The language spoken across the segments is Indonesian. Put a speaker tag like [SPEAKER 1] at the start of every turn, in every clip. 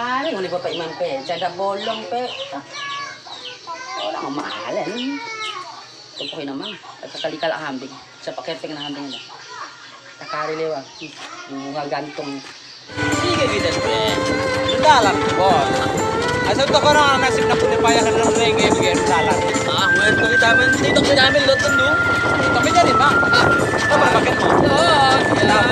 [SPEAKER 1] Kari, ngunit pa imam pe. Cada bolong pe. Orang mahalan. Tumpukin naman. At kakalikala hambing. Sa pakepeng na hambing na. Takari lewa. Bunga gantong.
[SPEAKER 2] Sige kita pre. Dalam bos. Asal to kono nasib na punya payah kan lang lagi bigyan dalam. Wen ko kita men dito ko namin lot tundo. Kami jadi bang. Apa paket mo? Oh, iya.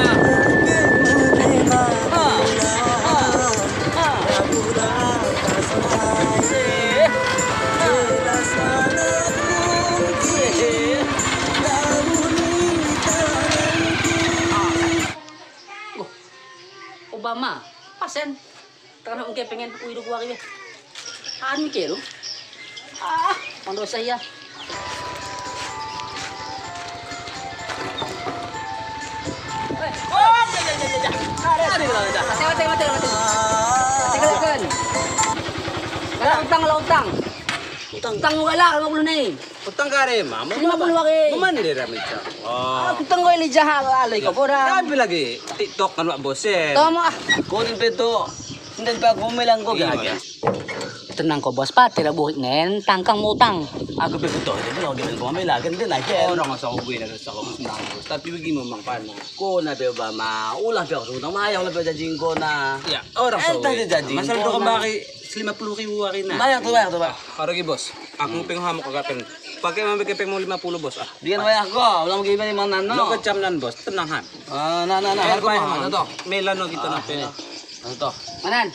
[SPEAKER 1] Obama, pasen. Karena ungke pengen kuidu gua kieu. An mikir lu. Pando saya. Utang mo kala 50 na eh.
[SPEAKER 2] Utang kare mama.
[SPEAKER 1] 50 lagi.
[SPEAKER 2] Mamandi ramit siya. Oh.
[SPEAKER 1] Utang ko ilijaha alay ko pura.
[SPEAKER 2] Sabi lagi TikTok kan Pak Bosen.
[SPEAKER 1] Tama.
[SPEAKER 2] Kunin peto. Hindi pa bumilang ko gaya.
[SPEAKER 1] Tenang ko bos pati la buhit nen tangkang mo utang.
[SPEAKER 2] Aku betul, jadi kalau dia ngomong lagi dia lagi orang nggak gue na sa ko senang. Tapi bagi mo mang pana. Ko na be ba ma ulah be ako utang mayaw na be jajing ko na. Ya, orang so. Masal do ka baki 50,000 akin na. Bayar to ba? Haragi bos. Aku pengen hamok kagapen. Pakai mambe kepeng mo 50 bos. Ah. Diyan bayar ko. Wala mo giba ni man nano. Lo kecam nan bos. Tenang han. Na. Ano to? Melano kita na pe. Ano to?
[SPEAKER 1] Manan.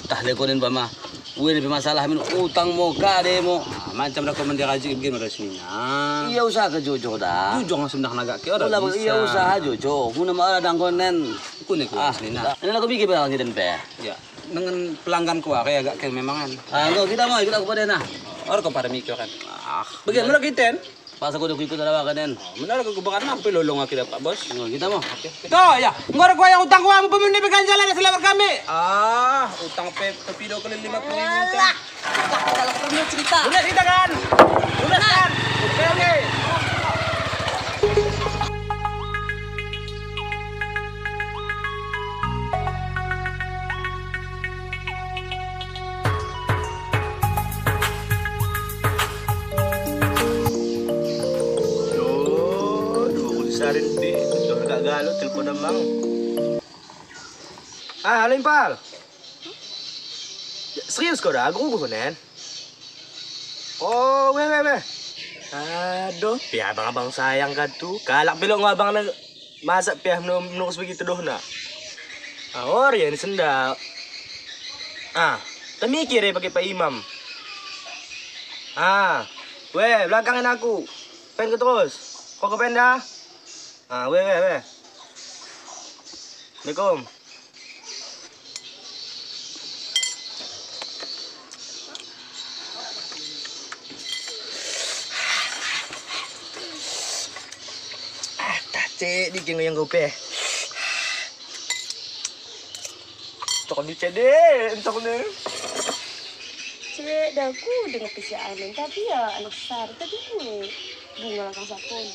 [SPEAKER 2] Tahle ko din ba ma? Uwi na masalah min utang mo, kade mo. Macam rekomendasi gini resminya. Iya usaha ke Jojo dah. Jojo nggak sebenarnya naga ke orang. Ulah iya usaha Jojo. Guna malah dangkonen. Kunik aslinya. Ini aku bikin berang jadi pe. Ya. Dengan pelanggan kuah kayak agak kayak memangan. Enggak kita mau ikut aku pada nah. Orang kau pada mikir kan. Bagaimana kita? Pas aku udah ikut ada kaden. Benar aku bakal nampi lolong kita Pak Bos. Kita mau. Tuh ya, ngorek gua yang utang gua mau pemindah pegang jalan selewat kami. Utang pepido kali 50.000. Alah.
[SPEAKER 1] Kalau perlu cerita.
[SPEAKER 2] Udah kita kan. Udah kan. Oke. Sarin di, ito nagagalo, telepon namang. Halo Impal. Serius kau dah, aku ko nen. Oh, we. Aduh, pihak abang sayang kan tuh. Kalak belok abang na masak pihak menurus begitu doh na. Yan senda. Temikir pakai Pak Imam. We, belakangin aku. Pen ke terus. Kau ke pen dah? We. Assalamualaikum. Cek di yang gope. Tok di cede, entok ne.
[SPEAKER 3] Cek daku dengan kesiaan tapi ya anak besar tadi gue bunga langkah sapon.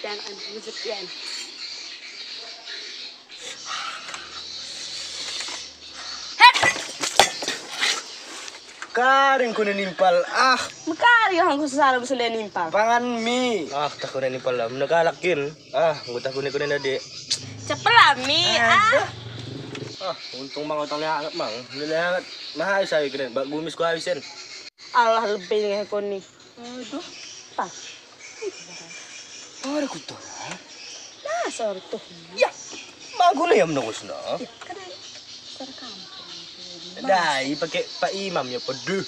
[SPEAKER 3] Dan anak muzikian.
[SPEAKER 2] Karing ko na nimpal.
[SPEAKER 3] Makari ang gusto sa gusto na nimpal.
[SPEAKER 2] Pangan mi. Tak ko na nimpal lang. Nagalakin. Ngutah ko na di.
[SPEAKER 3] Cepelami.
[SPEAKER 2] Untung mga utang lihat mang. Lihat mahal saya keren. Bak gumis ko habisin.
[SPEAKER 3] Allah lebih dengan ko ni.
[SPEAKER 2] Aduh.
[SPEAKER 3] Pa.
[SPEAKER 2] Ada kuto.
[SPEAKER 3] Nah, sorto.
[SPEAKER 2] Ya. Bago na yam nungos na.
[SPEAKER 3] Kada sarakam.
[SPEAKER 2] Dai pakai Pak Imam ya peduh.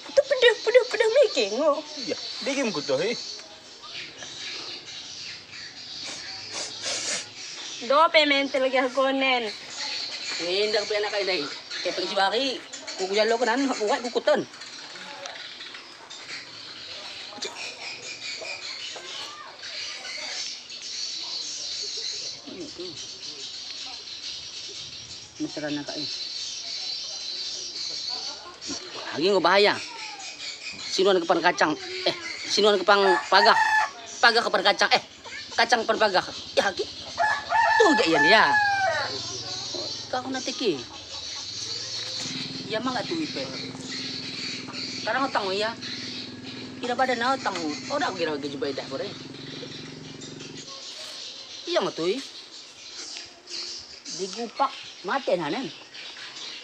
[SPEAKER 3] Itu peduh making oh.
[SPEAKER 2] Iya, bikin kuto
[SPEAKER 3] Do payment lagi ako nen.
[SPEAKER 1] Hindi ko anak kay dai. Kay pag sibaki, kukuyalo ko nan, kukuha kukuton. Masarap na kain. Lagi ko bahaya. Sino ang kapang kacang? Sino ang kapang pagak? Pagak kapang kacang. Kacang kapang pagak. Ya, lagi. Tuh gak yan ya. ka ako natiki. Iya mah nggak tuh ipe. Karena utang ya. Kira badan na utang mo. Ora ako gira gaji bayad ko rin. Iya mah tuh. Digupak mati hanan.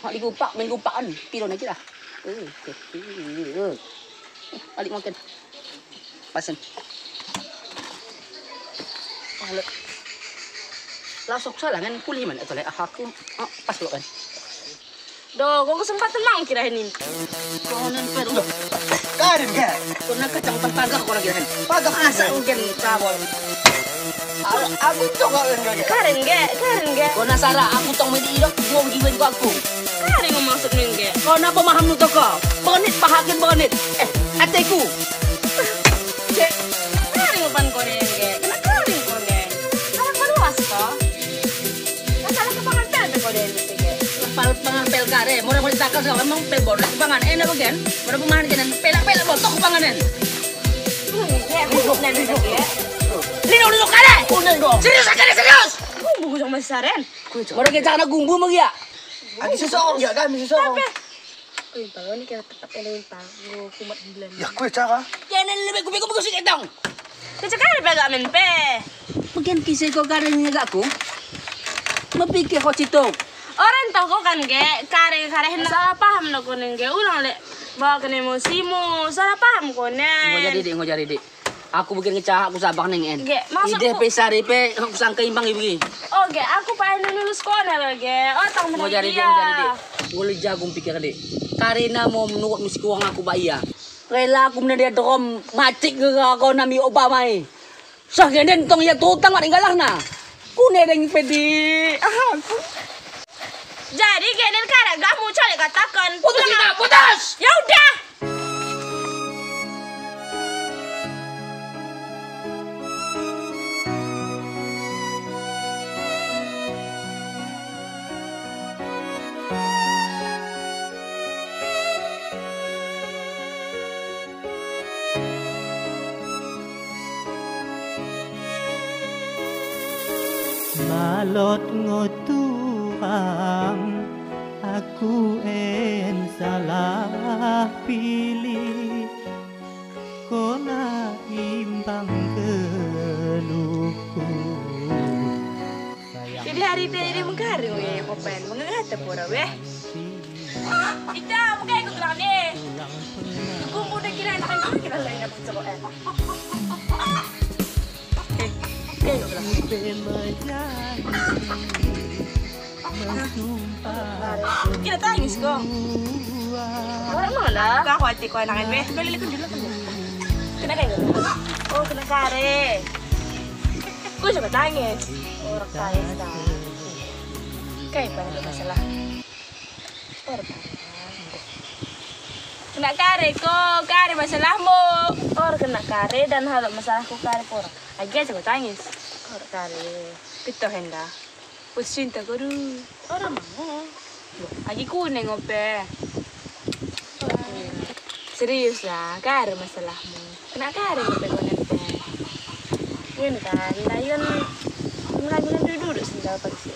[SPEAKER 1] Hak digupak main gupakan. Piro na kira. Balik makan. Pasen. Lasok salah kan kuliman atau lek aku. Pas lo kan.
[SPEAKER 3] Do, kok kesempatan mang kirain ini.
[SPEAKER 1] Konan pero.
[SPEAKER 2] Karin ka.
[SPEAKER 1] Kung nagkatang pagpagak ko lagi rin. Pagak asa ang gan trouble.
[SPEAKER 2] Aku coba kan.
[SPEAKER 3] Karen ge.
[SPEAKER 1] Kung nasara ako tong may diirok, buong giwin ko ako.
[SPEAKER 3] Karen nga maksud ge.
[SPEAKER 1] Kung napamaham nito ko, banganit, pahakin banganit. Ate ko.
[SPEAKER 3] Karen nga pan ko rin ge. Kena karen ko rin. Anak maluwas ko. Masalah ka pangantel ko rin sige.
[SPEAKER 1] Pangampel kare, mura mo ditakal sa emang pel bodoh pangan. Na bagian, mura pumahan kanan, pela botok panganan. Lino kare. Unan ko. Serius aja serius.
[SPEAKER 3] Bungkus sama saren.
[SPEAKER 1] Mura kita na gumbu mo ya.
[SPEAKER 2] Agi seseorang ya kami seseorang.
[SPEAKER 3] Uy, bago ni kaya tepat elawin pa. Kumat bulan.
[SPEAKER 2] Ya kue cara.
[SPEAKER 1] Yan ang lebih kubi ko sige tong.
[SPEAKER 3] Kaya kaya pega men pe.
[SPEAKER 1] Bagian kisay ko kare nga ako. Mapikir ko sito.
[SPEAKER 3] Orang tahu kok kan ge, kare salah paham no konen ge. Ulang le bawa kene emosimu, salah paham konen.
[SPEAKER 1] Ngojari di. Aku bikin ngecah aku sabak neng en.
[SPEAKER 3] Ge, maksudku-
[SPEAKER 1] Ide pesari pe sangka imbang ibu.
[SPEAKER 3] Oh ge, aku pengen lulus konen lo ge. Oh tang
[SPEAKER 1] Ngojari di. Ngoli jagung pikir di. Karena mau menurut misi uang aku iya. Rela aku menadia drom macik ke ako nami Obama eh. Sah genden tong ya tutang mat inggalah na. Kunedeng pedi.
[SPEAKER 3] Jadi kenen kare gak mau cari katakan.
[SPEAKER 1] Putus kita, putus.
[SPEAKER 3] Ya udah.
[SPEAKER 4] Malot ngotuang aku en salah pilih kona imbang keluhku.
[SPEAKER 3] Jadi hari ini mengkari we kopen mengata pura we. Ita muka ikut lang deh. Aku udah kira enakan kira lain apa coba. Kita tangis kok. Orang mana? Kau hati kau enakan weh. Beli dulu kan. Kena kayak gitu. Oh kena kare. Gue juga tangis. Orang tangis dah. Kayak banyak masalah. Orang kena kare kok. Kare masalahmu. Orang kena kare dan hal masalahku kare pun. Aja juga tangis. Orang kare. Pito hendak. Cinta guru. Orang mana? Lagi kuning ope. Serius lah, kare masalahmu. Kena kare ope konen pe. Yun kan, layan mulai duduk sendal pagi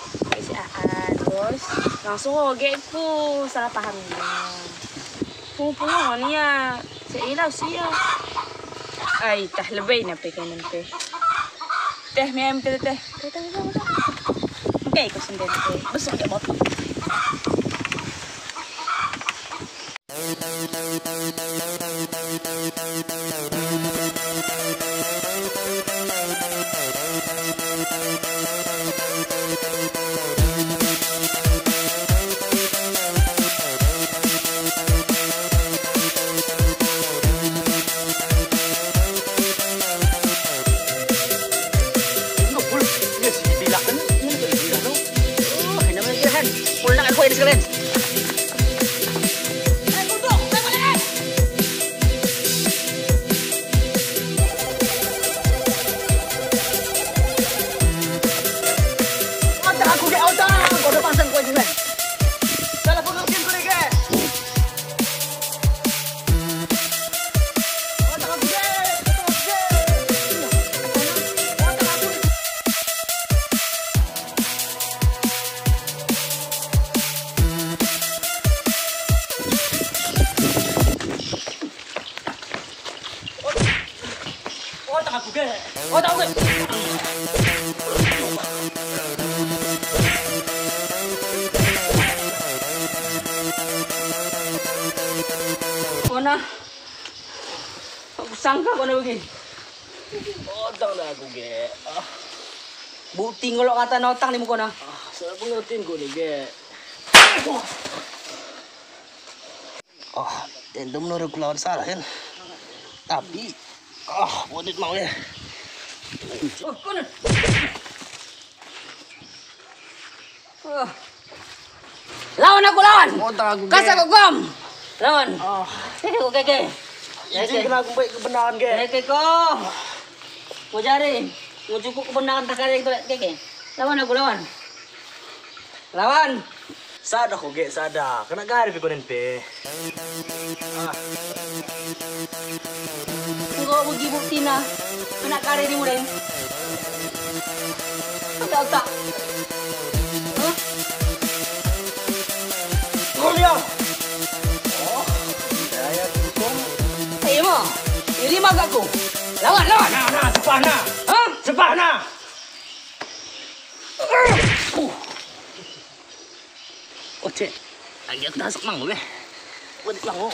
[SPEAKER 3] Aan terus langsung oge ku salah pahamnya. Pupungan ya, seilaw siya. Ay, tah lebay na pe kanan pe. Teh, miyam pe teh. Okay, ko sendiri pe. Busog ya botol.
[SPEAKER 1] Sekalian. Otak aku ke otak, kau udah pasang kau juga. Salah pengertian kau ke. Otak aku ke, otak aku. Oh, tahu ke? Mana? Aku sangka kau nak pergi.
[SPEAKER 2] Otang na ako, ge.
[SPEAKER 1] Buti ngolok kata na utang ni mo ko na.
[SPEAKER 2] Sarap ang routine ko ni, ge. Tendo menurut lawan salah kan. Tapi, bonit mau ya.
[SPEAKER 1] Oh, kau na. Lawan aku lawan.
[SPEAKER 2] Otang ako, ge.
[SPEAKER 1] Kas aku gom. Lawan. Keke.
[SPEAKER 2] Izin kena aku baik kebenaran, ge.
[SPEAKER 1] Keke ko. Mau cari. Mau cukup kebenaran tak ada itu keke. Lawan aku lawan. Lawan.
[SPEAKER 2] Sada ko, ge. Sada. Kena gari ko rin, pe.
[SPEAKER 1] Kau pergi bukti na. Anak kare ni mo rin. Tak.
[SPEAKER 2] Kuliah.
[SPEAKER 1] Ayo mo. Ini mag aku. Lawan.
[SPEAKER 2] Nah, sepah na.
[SPEAKER 1] Hah?
[SPEAKER 2] Sepah na. Oce. Lagi aku dasok mang, be. Bonit lang, oh.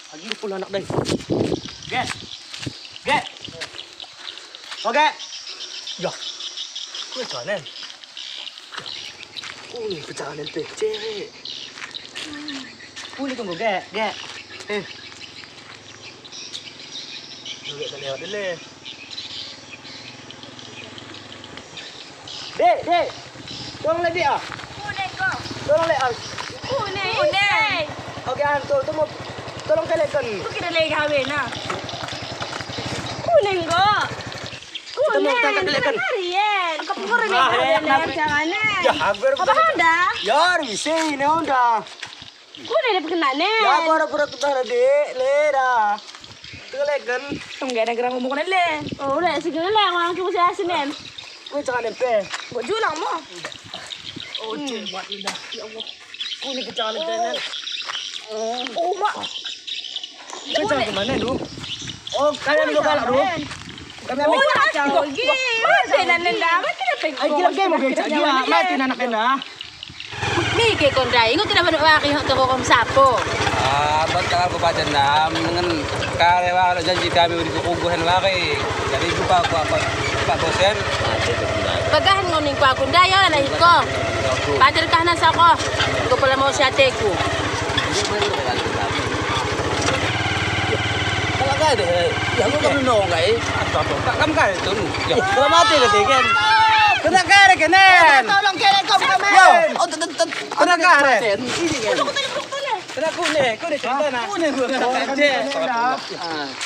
[SPEAKER 2] Lagi pula anak dai. Get. Oke. Ya. Kue jalan. Ini pecahan ente, cewek. Tunggu, Ge. Nggak kan lewat dulu. Dek. Tolong lihat dia. Tolong lihat.
[SPEAKER 3] Kuning.
[SPEAKER 2] Oke, anto, tolong kalian.
[SPEAKER 3] Kau kira lagi kahwin na? Kuning ko.
[SPEAKER 2] Kita mau tangkap dulu kan?
[SPEAKER 3] Marian. Kau pura ni kahwin na jangan na.
[SPEAKER 2] Ya, hampir.
[SPEAKER 3] Apa anda?
[SPEAKER 2] Yar, bisa ini onda.
[SPEAKER 3] Kuning na perkenan ni.
[SPEAKER 2] Ya, pura-pura kita dek, lera. Kalian.
[SPEAKER 3] Kamu gak ada gerak ngomong kan le? Oh, udah segala lah orang kita saya sini.
[SPEAKER 2] Kue jangan nempe.
[SPEAKER 3] Buat julang mo.
[SPEAKER 2] Oh, buat indah. Ya Allah. Kuni pecahan ente.
[SPEAKER 3] Oh, mak.
[SPEAKER 2] Kue jangan kemana, Du? Oh, kalian dulu kalah, Du. Kami ambil
[SPEAKER 3] kacau. Mati nanen dah. Mati na peg.
[SPEAKER 2] Ay, gila kayo mag-gaya dia. Mati na anak na.
[SPEAKER 3] Ni ke kondai. Ingat tidak pada wakil untuk kau sapo.
[SPEAKER 5] Ba't kakal ko pa dyan na mga karewa dyan di kami ulit kukuguhan laki. Jadi ko pa bosen.
[SPEAKER 3] Bagahan nguning ko akong dayo na ko. Patir ka na sa ko. Ko pala mo si ate ko.
[SPEAKER 2] Talaga deh. Ya aku kamu nong ay.
[SPEAKER 5] Kam ka ito.
[SPEAKER 2] Kalau mati ka tiken. Kena kare kenen.
[SPEAKER 3] Tolong kere ko kami.
[SPEAKER 2] Yo, kena kare.
[SPEAKER 5] Kena kune cerita na.
[SPEAKER 2] Kune gua kena.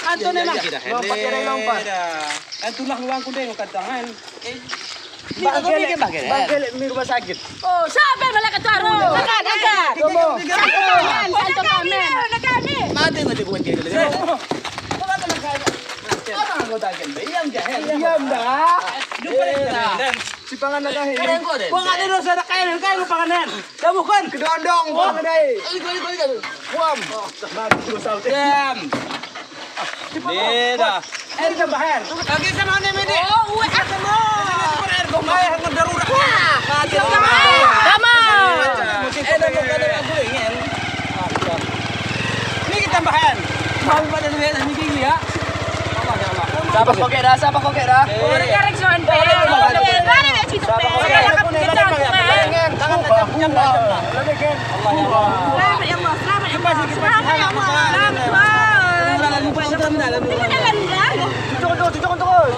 [SPEAKER 5] Ato na lang.
[SPEAKER 2] Lompat kira lompat.
[SPEAKER 5] Ang tulak luang ko din yung kantangan.
[SPEAKER 2] Bagel di rumah sakit.
[SPEAKER 3] Oh, sabar malah ketaro. Agak. Santo kami.
[SPEAKER 2] Mati mo di buat dia. Apa anggota kan? Diam dah. Si pangan na dahil. Buang atin doon sa kain mo panganan. Dabukan. Kedondong. Buang na dahil. Buam. Mati mo sa
[SPEAKER 5] Diam. Beda.
[SPEAKER 2] Air tambahan.
[SPEAKER 5] Lagi sa mga namin di.
[SPEAKER 3] Oh, uwe ka mo.
[SPEAKER 5] Air gumay hanggang darurat.
[SPEAKER 3] Mati kami. Tama.
[SPEAKER 5] Ini kita tambahan. Mau pada duit ni gigi ya.
[SPEAKER 2] Siapa kokek dah?
[SPEAKER 3] Oh, rekarek son pe. Mana nak situ pe.
[SPEAKER 2] Tangan aja punya dah. Lebih kan.
[SPEAKER 3] Selamat ya Allah. Selamat ya Allah. Selamat ya Allah. Selamat. Ini jalan dah.
[SPEAKER 2] Tukun terus.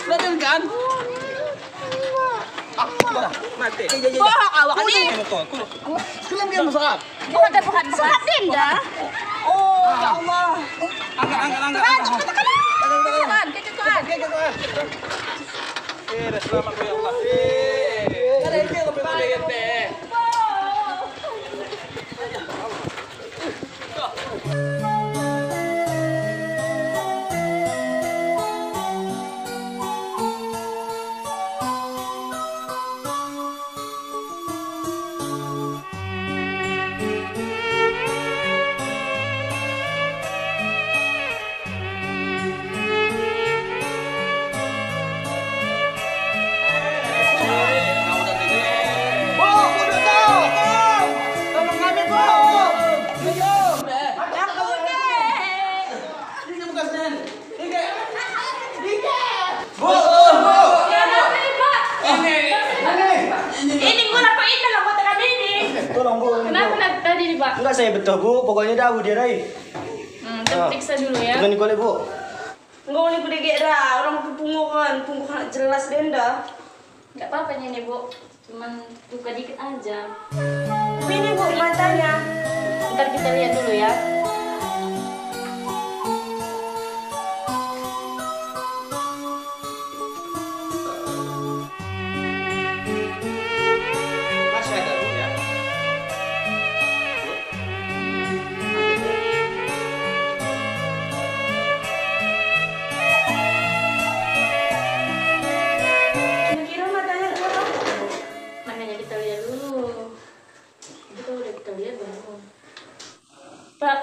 [SPEAKER 5] Laden kan? Mati.
[SPEAKER 3] Bohong awak ni.
[SPEAKER 2] Kelam dia masakap.
[SPEAKER 3] Bukan bukan sehat dinda. Oh, ya Allah.
[SPEAKER 5] Angkat.
[SPEAKER 3] Tekan, tekan.
[SPEAKER 5] Selamat ya Allah. Ada yang lebih baik teh.
[SPEAKER 3] Ini gua nak ini lah buat kami ini.
[SPEAKER 6] Tolong Bu.
[SPEAKER 3] Kenapa nak tadi nih, Pak?
[SPEAKER 6] Enggak saya betul Bu, pokoknya dah Bu dia Rai.
[SPEAKER 3] Kita periksa dulu ya.
[SPEAKER 6] Dengan Nikole Bu.
[SPEAKER 3] Enggak boleh kuda gera, orang pungukan jelas denda. Enggak apa-apa nih, Bu. Cuman luka dikit aja. Ini Bu matanya. Ntar kita lihat dulu ya.
[SPEAKER 5] Masih ada Bu ya.
[SPEAKER 3] Kira matanya apa? Makanya kita lihat dulu. Kita udah kita lihat belum? Pak,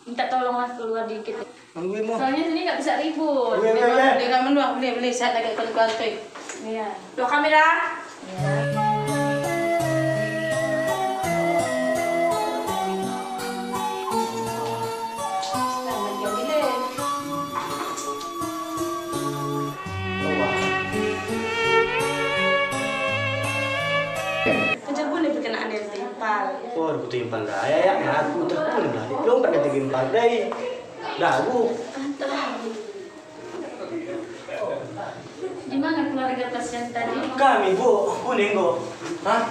[SPEAKER 3] minta tolonglah keluar dikit.
[SPEAKER 6] Tungguin Mu.
[SPEAKER 3] Soalnya sini nggak bisa ribut.
[SPEAKER 1] Dia nggak menduang, beli saya lagi kantoi.
[SPEAKER 3] Iya. Dua kamera. Iya. Selamat jam ini. Kejauhan nih berkenaan dari timpal.
[SPEAKER 6] Oh, aku timpal dah. Ya, aku terpulih dah. Belum pernah timpal dai. Dah Bu.
[SPEAKER 3] Di mana keluarga pasien tadi?
[SPEAKER 6] Kami Bu, kuning go. Hah?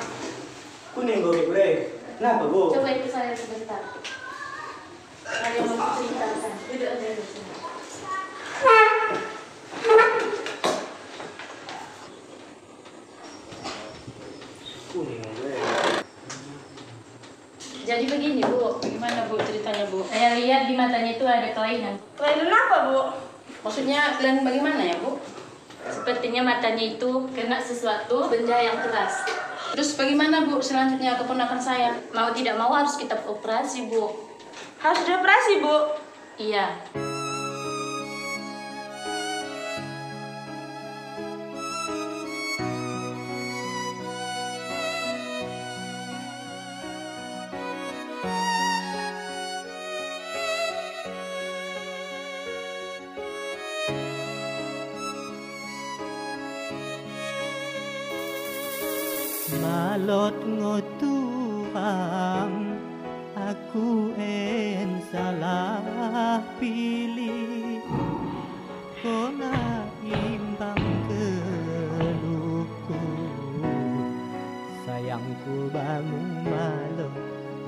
[SPEAKER 6] Kuning go Bu Rai. Kenapa Bu?
[SPEAKER 3] Coba ikut saya sebentar. Saya mau ceritakan. Duduk aja di sini.
[SPEAKER 6] Kuning Bu Rai.
[SPEAKER 3] Jadi begini Bu,
[SPEAKER 1] Bagaimana Bu ceritanya Bu?
[SPEAKER 3] saya lihat di matanya itu ada kelainan.
[SPEAKER 7] Kelainan apa, Bu?
[SPEAKER 1] Maksudnya kalian bagaimana ya Bu?
[SPEAKER 3] Sepertinya matanya itu kena sesuatu benda yang keras.
[SPEAKER 1] Terus bagaimana Bu selanjutnya keponakan saya?
[SPEAKER 3] Mau tidak mau harus kita operasi Bu.
[SPEAKER 7] Harus dioperasi, Bu.
[SPEAKER 3] Iya.
[SPEAKER 4] Malot ngotuang aku en salah pilih kona imbang keluhku sayangku bangun malot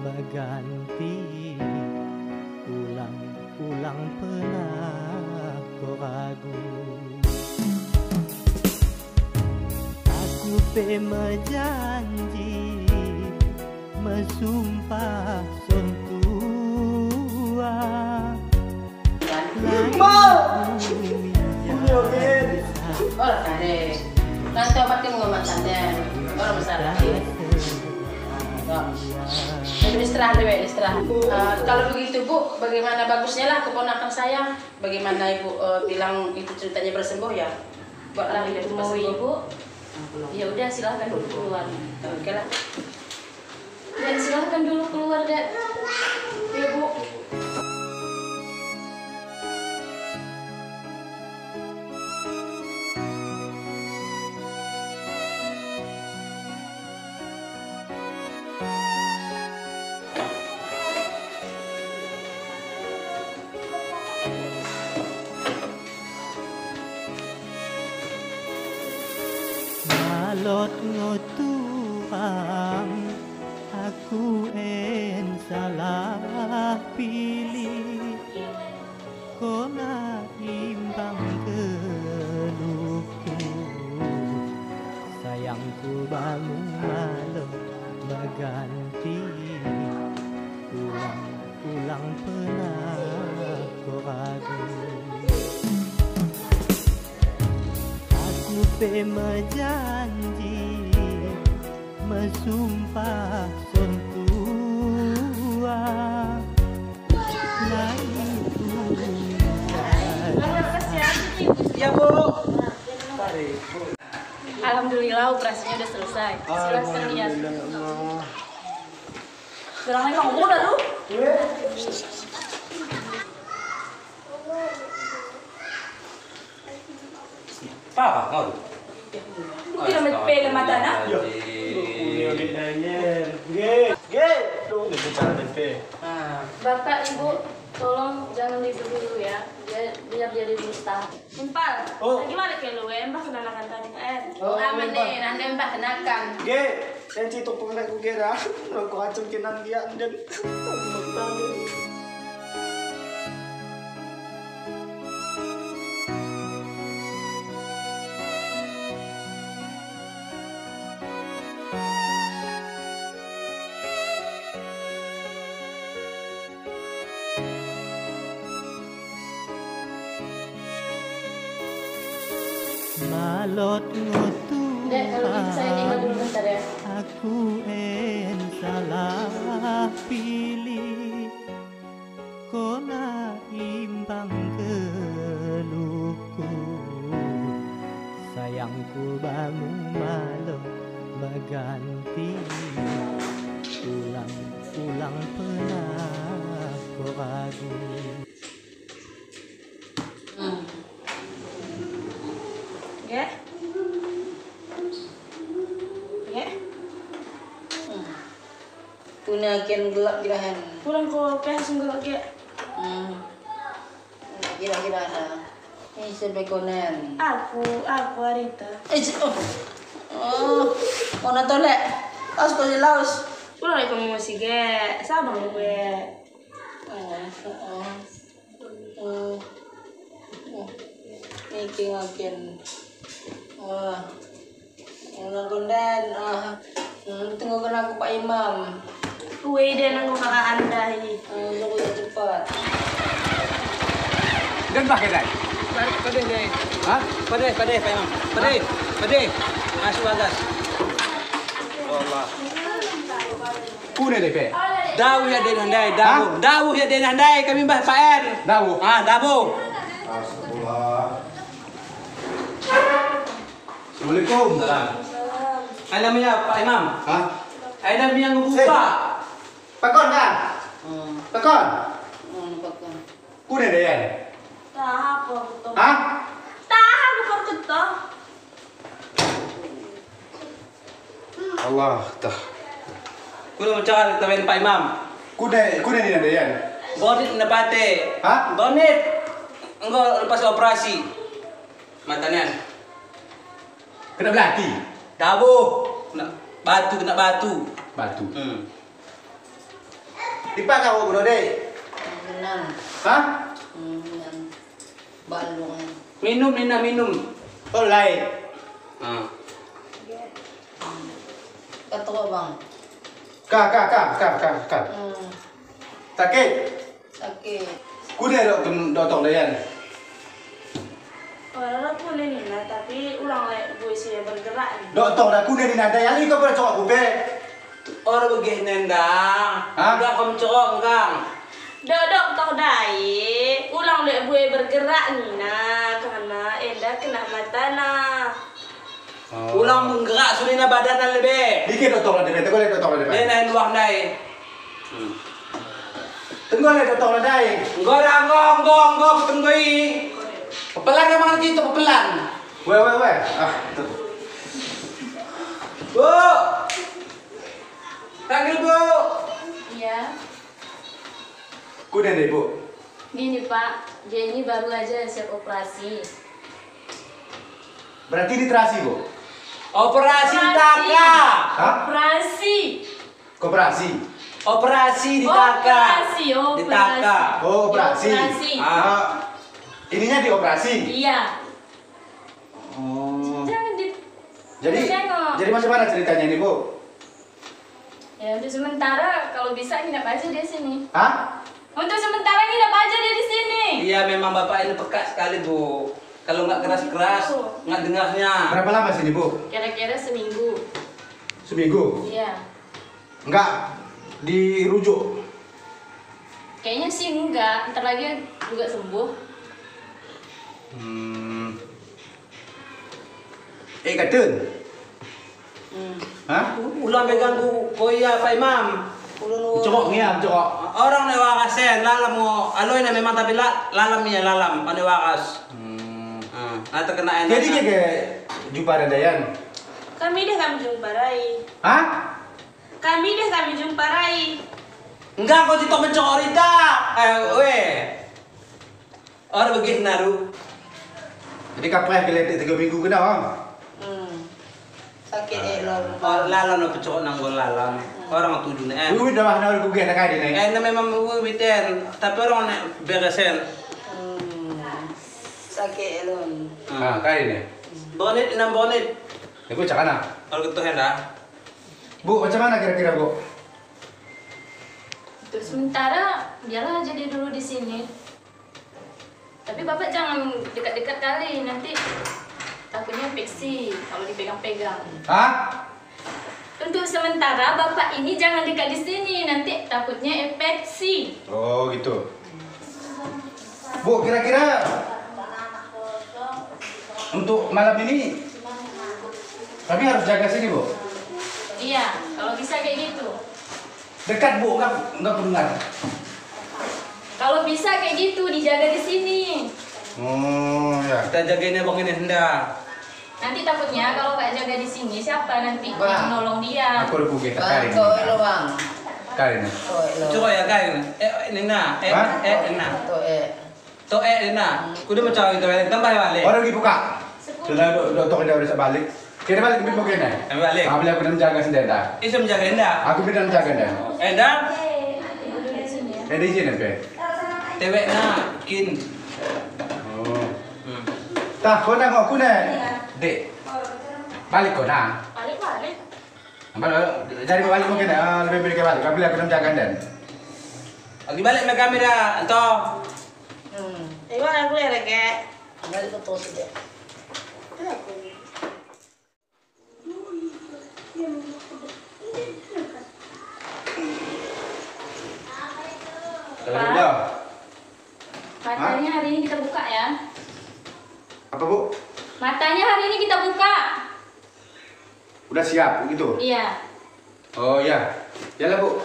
[SPEAKER 4] berganti ulang-ulang pernah kau ragu. Aku berjanji mensumpah sontua
[SPEAKER 1] Orang kade. Nanti obatin nggak matanya. Orang masalah. Jadi istirahat dulu, istirahat. Kalau begitu Bu, bagaimana bagusnya lah keponakan saya. Bagaimana Ibu bilang itu ceritanya bersembuh ya? Buatlah dia
[SPEAKER 3] Mau
[SPEAKER 1] bersembuh.
[SPEAKER 3] Ibu? Ya udah silahkan dulu keluar.
[SPEAKER 1] Oke lah.
[SPEAKER 3] Dan silahkan dulu keluar, Dek. Ya Bu.
[SPEAKER 4] Malot ngutuang aku en salah pilih, ko na imbang keluhku. Sayangku bangun malam berganti, ulang pernah kau ragu. Aku berjanji, bersumpah sentua, lain
[SPEAKER 5] Ya Bu.
[SPEAKER 3] Alhamdulillah operasinya udah selesai. Silakan lihat. Berang lagi ngomong dah lu.
[SPEAKER 5] Apa kau?
[SPEAKER 3] Kau tidak mepegang mata nak? Bapak Ibu tolong jangan tidur dulu ya, biar jadi dusta. Empal, lagi balik ke lu ya, mbak kenakan tadi aman nih, nanti mbak kenakan.
[SPEAKER 6] Saya citok pengen aku kira, aku acem kinan dia dan
[SPEAKER 4] Malot
[SPEAKER 3] Dek, kalau gitu saya tinggal dulu
[SPEAKER 4] ngutuang
[SPEAKER 3] bentar ya.
[SPEAKER 4] aku en salah pilih, ko na imbang keluhku. Sayangku bangun malam berganti, ulang pernah kau ragu.
[SPEAKER 3] Ya? Ya?
[SPEAKER 1] Punya kian gelap girahan.
[SPEAKER 3] Pulang ke PH Sungguh ya?
[SPEAKER 1] Kira-kira ada. Ini sebekonan.
[SPEAKER 3] Aku Arita.
[SPEAKER 1] Mau nonton lek? Laos kau laos.
[SPEAKER 3] Pulang lagi kamu masih ge, sabang gue.
[SPEAKER 1] Ini ngakin. Yang kondan. Tunggu kena aku Pak Imam.
[SPEAKER 3] Kue dia nanggung kakak anda ini.
[SPEAKER 1] Tunggu ya cepat.
[SPEAKER 5] Dan pakai dai. Padeh dai. Hah? Padeh Pak Imam. Padeh. Masuk atas. Allah. Kune deh Pe. Dawu ya den handai, dawu ya den handai kami Mbah Pak En. Dawu. Dawu. Assalamualaikum. Alam ya Pak Imam. Hah? Alam yang ngebuka.
[SPEAKER 6] Pakon kan? Pakon.
[SPEAKER 1] Pakon.
[SPEAKER 6] Kune deh ya.
[SPEAKER 3] Tak apa betul.
[SPEAKER 6] Hah?
[SPEAKER 3] Tak apa betul.
[SPEAKER 6] Allah tah.
[SPEAKER 5] Kuno mencari tawen Pak Imam.
[SPEAKER 6] Kune ni deh ya.
[SPEAKER 5] Bonit nepate.
[SPEAKER 6] Hah?
[SPEAKER 5] Bonit. Enggak lepas operasi. Matanya.
[SPEAKER 6] Kena belati.
[SPEAKER 5] Dabu. Kena batu.
[SPEAKER 6] Batu. Dipak kau bro deh.
[SPEAKER 1] Benar.
[SPEAKER 6] Hah?
[SPEAKER 1] Balong.
[SPEAKER 5] Minum.
[SPEAKER 6] Oh lain.
[SPEAKER 1] Kata bang.
[SPEAKER 6] Kak. Sakit.
[SPEAKER 1] Sakit.
[SPEAKER 6] Kune dokter deh ya.
[SPEAKER 3] Orang pun ini lah, tapi ulang lagi gue sih bergerak nih.
[SPEAKER 6] Dokter dah kune ni nada yang ni kau pernah cakap kupe.
[SPEAKER 5] Orang begini nendang.
[SPEAKER 6] Hah?
[SPEAKER 5] Enggak kamu cokok enggak.
[SPEAKER 3] Dok tau dai, ulang lagi gue bergerak nih nah, karena Enda kena mata nah.
[SPEAKER 5] Ulang menggerak sulina badan lebih.
[SPEAKER 6] Dikit dokter dah deh, tengok dokter dah.
[SPEAKER 5] Dia naik luang dai.
[SPEAKER 6] Tengok dokter dah.
[SPEAKER 5] Enggak tenggoi. Pepelan emang gitu, pepelan.
[SPEAKER 6] Weh. Tu.
[SPEAKER 5] Bu. Panggil Bu.
[SPEAKER 3] Iya.
[SPEAKER 6] Kune deh bu.
[SPEAKER 3] Gini Pak, dia ini baru aja siap operasi.
[SPEAKER 6] Berarti ini terasi bu.
[SPEAKER 5] Operasi Taka.
[SPEAKER 6] Hah?
[SPEAKER 7] Operasi.
[SPEAKER 6] Koperasi.
[SPEAKER 5] Operasi di Taka.
[SPEAKER 7] Operasi.
[SPEAKER 5] Di Taka.
[SPEAKER 6] Oh, operasi.
[SPEAKER 7] Operasi.
[SPEAKER 6] Ininya dioperasi.
[SPEAKER 7] Iya.
[SPEAKER 6] Oh.
[SPEAKER 7] Jangan di.
[SPEAKER 6] Jadi
[SPEAKER 7] Tengok.
[SPEAKER 6] jadi macam mana ceritanya ini, Bu?
[SPEAKER 7] Ya untuk sementara kalau bisa nginap aja dia sini.
[SPEAKER 6] Hah?
[SPEAKER 7] Untuk sementara nginap aja dia di sini.
[SPEAKER 5] Iya memang bapak ini peka sekali Bu. Kalau nggak keras-keras nggak dengarnya.
[SPEAKER 6] Berapa lama sini, Bu?
[SPEAKER 7] Kira-kira seminggu.
[SPEAKER 6] Seminggu.
[SPEAKER 7] Iya.
[SPEAKER 6] Enggak dirujuk.
[SPEAKER 7] Kayaknya sih enggak. Ntar lagi juga sembuh.
[SPEAKER 6] Katun. Hah?
[SPEAKER 5] Ulang pegang ku iya Pak Imam.
[SPEAKER 6] Cokok ngiam, cokok.
[SPEAKER 5] Orang ne wakasen lalam mo aloy na memang tapi lalam niya lalam ano wakas. Atau kena enak.
[SPEAKER 6] Jadi kayak jumpa Dadayan.
[SPEAKER 7] Kami jumpai.
[SPEAKER 6] Hah?
[SPEAKER 7] Kami jumpai.
[SPEAKER 5] Enggak kau dito mencorita. Orang begitu naru.
[SPEAKER 6] Jadi kapan geletek 3 minggu kena, Om?
[SPEAKER 7] Sakit elok.
[SPEAKER 5] Oh lalam no pecok nang gol lalam. Orang tujuh ne.
[SPEAKER 6] Udah dah mana aku gak kali ni.
[SPEAKER 5] Na memang witen tapi orang ne beresen.
[SPEAKER 7] Sakit elok.
[SPEAKER 6] Kali ni.
[SPEAKER 5] Bonit 6 bonit.
[SPEAKER 6] Aku cakap nak.
[SPEAKER 5] Kalau gitu hendak.
[SPEAKER 6] Bu, macam mana kira-kira, Bu?
[SPEAKER 7] Untuk sementara biarlah aja dia dulu di sini. Tapi bapak jangan dekat-dekat kali nanti takutnya infeksi kalau dipegang-pegang.
[SPEAKER 6] Hah?
[SPEAKER 7] Untuk sementara bapak ini jangan dekat di sini nanti takutnya infeksi.
[SPEAKER 6] Oh, gitu. Bu, kira-kira untuk malam ini kami harus jaga sini, Bu.
[SPEAKER 7] Iya, kalau bisa kayak gitu.
[SPEAKER 6] Dekat, Bu, enggak pendengar.
[SPEAKER 7] Kalau bisa kayak gitu dijaga di sini.
[SPEAKER 6] Oh, ya.
[SPEAKER 5] Kita jagainnya bang ini hendak.
[SPEAKER 7] Nanti takutnya kalau nggak jaga di sini siapa nanti
[SPEAKER 8] Bang.
[SPEAKER 7] yang nolong dia?
[SPEAKER 6] Aku udah bukit
[SPEAKER 8] Bang,
[SPEAKER 6] kali ini.
[SPEAKER 8] toy lo bang.
[SPEAKER 6] Kali ini.
[SPEAKER 8] Toy lo.
[SPEAKER 5] Coba ya kain. Ini na.
[SPEAKER 6] Hah?
[SPEAKER 5] Na.
[SPEAKER 8] Toy.
[SPEAKER 5] To na. Kudu macam itu tambah balik.
[SPEAKER 6] Orang lagi buka. Sudah dokter kita udah balik. Kita balik ke mungkin ya.
[SPEAKER 5] Balik.
[SPEAKER 6] Ambil aku nak jaga sendiri dah.
[SPEAKER 5] Isu menjaga hendak.
[SPEAKER 6] Aku bilang jaga dah.
[SPEAKER 5] Hendak.
[SPEAKER 6] Ada izin apa?
[SPEAKER 5] Tewek na. Kin.
[SPEAKER 6] Oh. Tah, kau nak aku nak. Dek. Balik kau nak.
[SPEAKER 7] Balik-balik.
[SPEAKER 6] Cari balik mungkin lebih baik balik. Kau bilang aku nak jaga dan.
[SPEAKER 5] Lagi balik ke kamera. Entah.
[SPEAKER 7] Iwan aku lihat kayak.
[SPEAKER 8] Balik ke tos dia.
[SPEAKER 6] Kalau dia.
[SPEAKER 7] Matanya hari ini kita buka ya.
[SPEAKER 6] Apa, Bu?
[SPEAKER 7] Matanya hari ini kita buka.
[SPEAKER 6] Udah siap gitu?
[SPEAKER 7] Iya.
[SPEAKER 6] Oh ya. Jalan, Bu.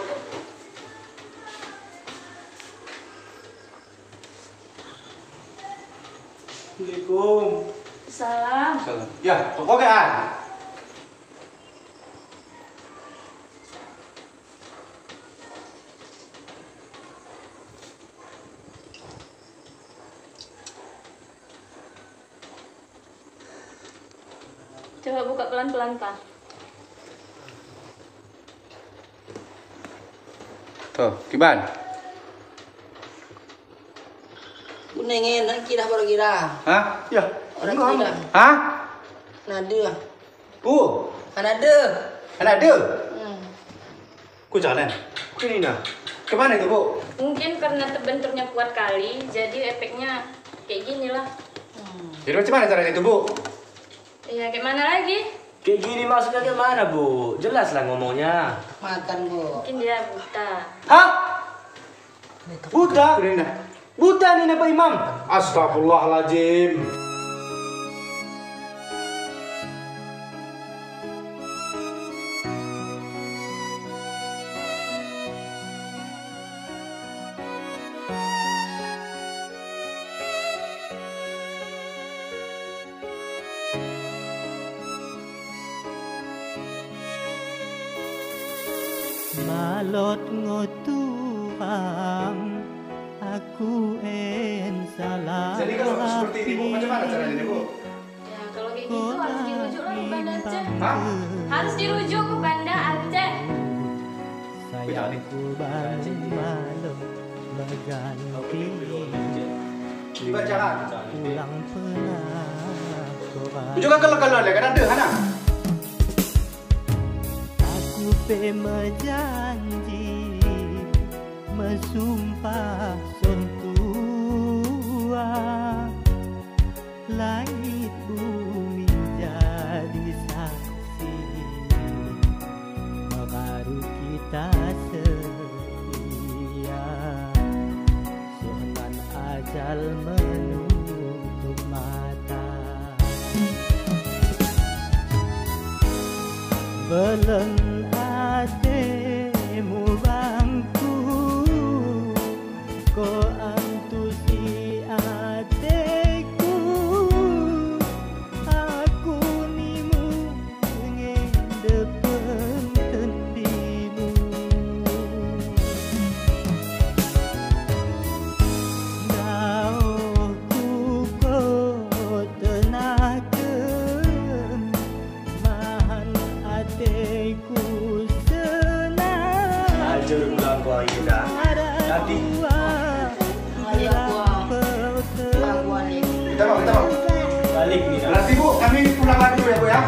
[SPEAKER 6] Assalamualaikum.
[SPEAKER 7] Salam.
[SPEAKER 6] Ya, oke ah.
[SPEAKER 7] Coba buka pelan-pelan, Pak.
[SPEAKER 6] Tuh, Kiban.
[SPEAKER 8] Kuningin nak kira baru kira.
[SPEAKER 6] Hah? Ya.
[SPEAKER 8] Orang kira.
[SPEAKER 6] Hah?
[SPEAKER 8] Nada.
[SPEAKER 6] Ada.
[SPEAKER 8] Nada.
[SPEAKER 6] Ku jalan. Ini nah. Kemana itu, Bu?
[SPEAKER 7] Mungkin karena terbenturnya kuat kali, jadi efeknya kayak gini lah.
[SPEAKER 6] Jadi macam mana caranya itu, Bu?
[SPEAKER 7] Ya kayak mana lagi?
[SPEAKER 6] Kayak gini maksudnya gimana, Bu? Jelas lah ngomongnya.
[SPEAKER 8] Makan bu.
[SPEAKER 7] Mungkin dia buta.
[SPEAKER 6] Hah? Buta? Buta nih Pak Imam. Astagfirullahaladzim.
[SPEAKER 4] Malot ngotuang aku en salah.
[SPEAKER 6] Jadi kalau seperti ini, Bu, macam mana caranya, Bu?
[SPEAKER 7] Ya kalau kayak gitu harus dirujuk lah ke Banda Aceh.
[SPEAKER 6] Hah?
[SPEAKER 7] Harus dirujuk ke Banda Aceh.
[SPEAKER 4] Sayangku baru malu mengganti
[SPEAKER 6] Dibacakan.
[SPEAKER 4] pulang pelakuan.
[SPEAKER 6] Juga kalau kan ada Hana.
[SPEAKER 4] Aku berjanji mensumpah sontua langit bumi jadi saksi baru kita setia sonan ajal menutup mata belen atemu bangku ko antusi ateku aku nimu ngendepen tendimu daoku ko tenakem mahan ateku senang
[SPEAKER 5] Ajur pulang kau kita. Tadi.
[SPEAKER 6] Kita mau.
[SPEAKER 5] Balik nih.
[SPEAKER 6] Nanti Bu, kami pulang lagi dulu ya Bu ya.